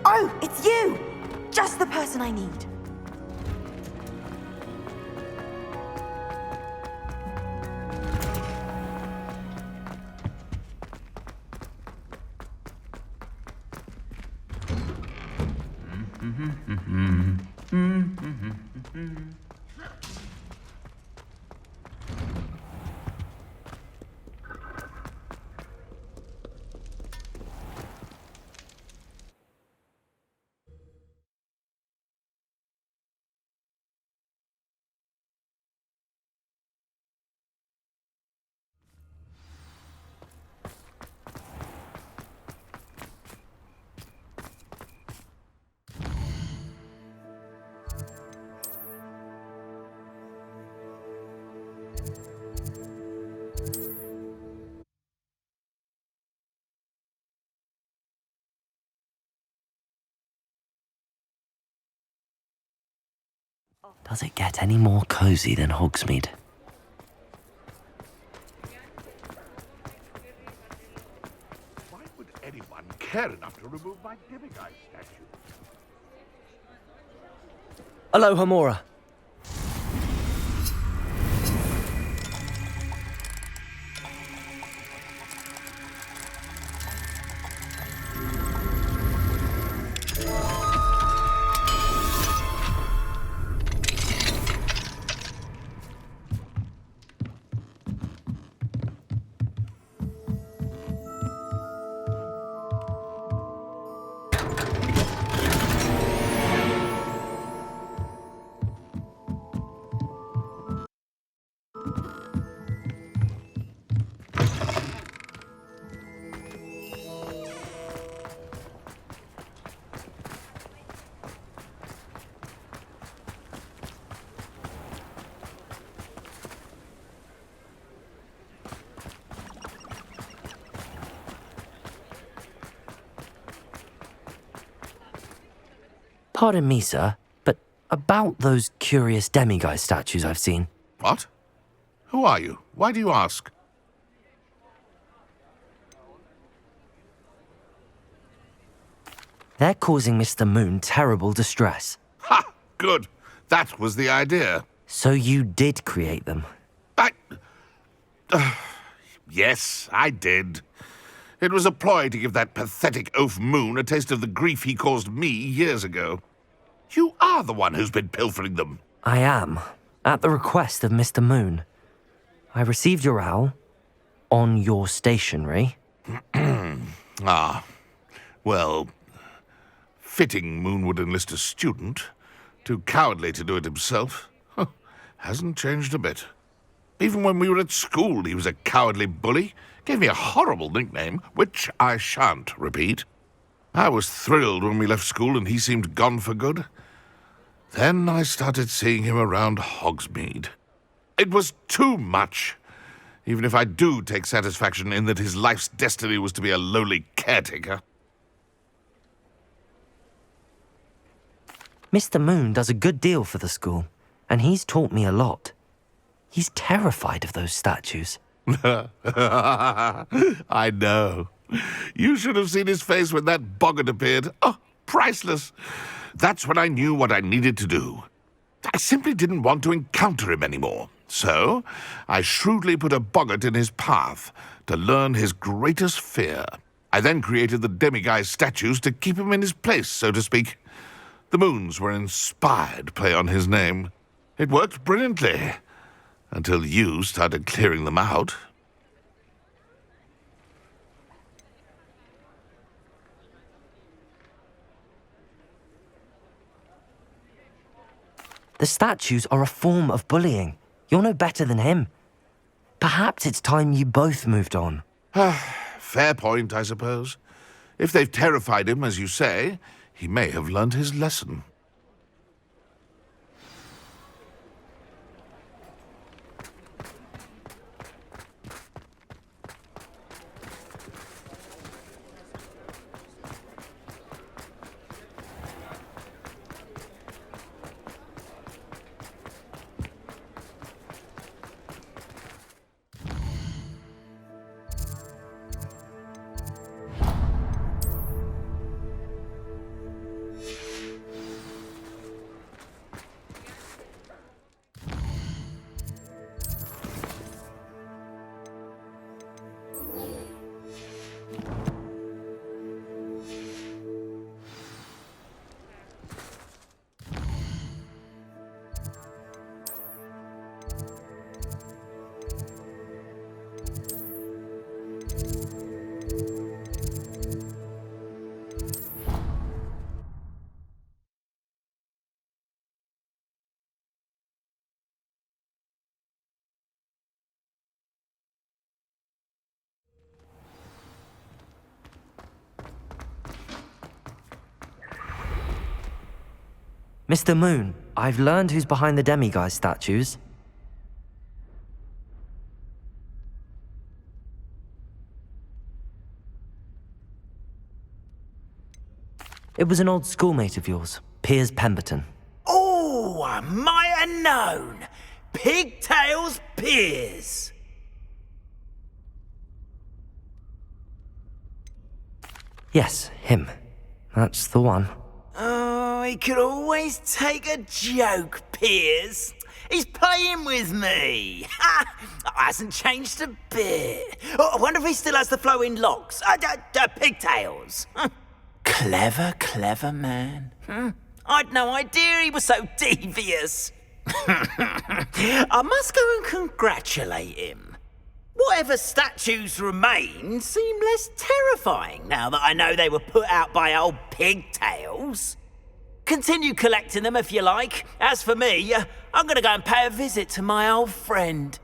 Oh, it's you! Just the person I need. Does it get any more cozy than Hogsmeade? Why would anyone care enough to remove my demiguise statue? Hello, Hamora. Pardon me, sir, but about those curious demiguise statues I've seen. What? Who are you? Why do you ask? They're causing Mr. Moon terrible distress. Ha! Good. That was the idea. So you did create them? Yes, I did. It was a ploy to give that pathetic oaf Moon a taste of the grief he caused me years ago. You are the one who's been pilfering them. I am, at the request of Mr. Moon. I received your owl on your stationery. Ah, well, fitting Moon would enlist a student. Too cowardly to do it himself. Huh, hasn't changed a bit. Even when we were at school, he was a cowardly bully. Gave me a horrible nickname, which I shan't repeat. I was thrilled when we left school and he seemed gone for good. Then I started seeing him around Hogsmeade. It was too much. Even if I do take satisfaction in that his life's destiny was to be a lowly caretaker. Mr. Moon does a good deal for the school, and he's taught me a lot. He's terrified of those statues. I know. You should have seen his face when that boggart appeared. Oh, priceless. That's when I knew what I needed to do. I simply didn't want to encounter him anymore. So, I shrewdly put a boggart in his path to learn his greatest fear. I then created the demiguise statues to keep him in his place, so to speak. The moons were an inspired play on his name. It worked brilliantly. Until you started clearing them out. The statues are a form of bullying. You're no better than him. Perhaps it's time you both moved on. Fair point, I suppose. If they've terrified him, as you say, he may have learned his lesson. Mr. Moon, I've learned who's behind the demiguise statues. It was an old schoolmate of yours, Piers Pemberton. Oh, I might have known. Pigtails Piers. Yes, him. That's the one. Oh, he could always take a joke, Piers. He's playing with me. Ha! Hasn't changed a bit. Oh, I wonder if he still has the flowing locks. Pigtails. Clever, clever man. I'd no idea he was so devious. I must go and congratulate him. Whatever statues remain seem less terrifying now that I know they were put out by old Pigtails. Continue collecting them if you like. As for me, I'm gonna go and pay a visit to my old friend.